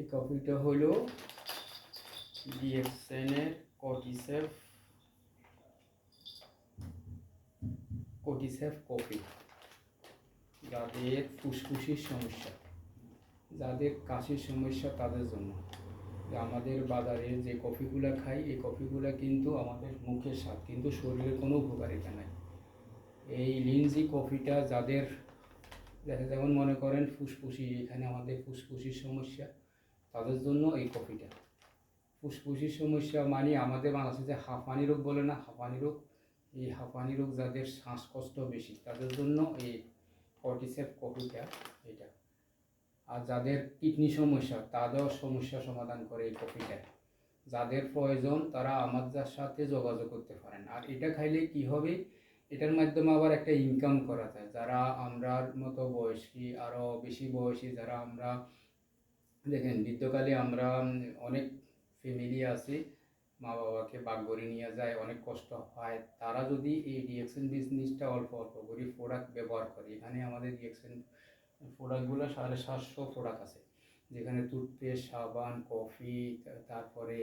এই কফিটা হলো ডিএক্সএনের কোটিসেফ কফি। যাদের ফুসফুসির সমস্যা, যাদের কাশির সমস্যা তাদের জন্য। আমাদের বাজারে যে কফিগুলো খাই এই কফিগুলো কিন্তু আমাদের মুখের স্বাদ, কিন্তু শরীরের কোনো উপকারিতা নাই। এই লিনজি কফিটা যাদের যেমন মনে করেন ফুসফুসি, এখানে আমাদের ফুসফুসির সমস্যা, তাদের জন্য এই কফিটা। ফুসফুসির সমস্যা মানে আমাদের বাংলাদেশে যে হাঁপানি রোগ বলে না, হাঁপানি রোগ, এই হাঁপানি রোগ যাদের শ্বাসকষ্ট বেশি তাদের জন্য এই কর্টিসেপ কফিটা এটা। আর যাদের কিডনি সমস্যা তাদের সমস্যা সমাধান করে এই কফিটা। যাদের প্রয়োজন তারা আমাদের সাথে যোগাযোগ করতে পারেন। আর এটা খাইলে কি হবে, এটার মাধ্যমে আবার একটা ইনকাম করা যায়। যারা আমরার মতো বয়সী, আরও বেশি বয়সী, যারা আমরা দেখেন বৃদ্ধকালে আমরা অনেক ফ্যামিলি আছে মা বাবাকে বাগবাড়ি নিয়ে যায়, অনেক কষ্ট হয়। তারা যদি এই ডিএক্সএন বিজনেসটা অল্প অল্প করে প্রোডাক্ট ব্যবহার করে, এখানে আমাদের ডিএক্সএন প্রোডাক্টগুলো 750 প্রোডাক্ট আছে, যেখানে টুথপেস্ট, সাবান, কফি, তারপরে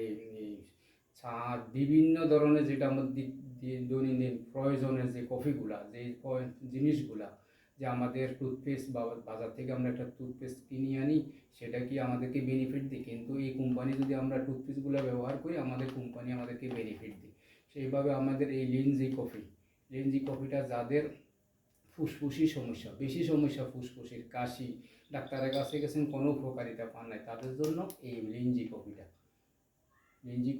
চা, বিভিন্ন ধরনের যেটা আমাদের দৈনন্দিন প্রয়োজনের যে কফিগুলা, যে জিনিসগুলা, যে আমাদের টুথপেস্ট বাজার থেকে আমরা একটা টুথপেস্ট কিনে আনি, সেটা কি আমাদেরকে বেনিফিট দিই, কিন্তু এই কোম্পানি যদি আমরা টুথপেস্টগুলো ব্যবহার করি আমাদের কোম্পানি আমাদেরকে বেনিফিট দিই। সেইভাবে আমাদের এই লিনজি কফিটা যাদের ফুসফুসির সমস্যা, বেশি সমস্যা ফুসফুসির, কাশি, ডাক্তারের কাছে গেছেন কোনো উপকারিতা পান নাই, তাদের জন্য এই লিনজি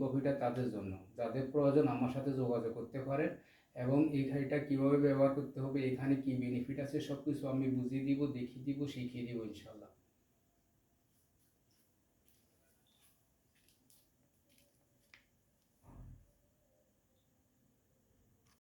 কফিটা তাদের জন্য। যাদের প্রয়োজন আমার সাথে যোগাযোগ করতে পারেন, এবং এটা কীভাবে ব্যবহার করতে হবে, এখানে কি বেনিফিট আছে সব কিছু আমি বুঝিয়ে দিব, দেখিয়ে দিব, শিখিয়ে দিব ইনশাল্লাহ।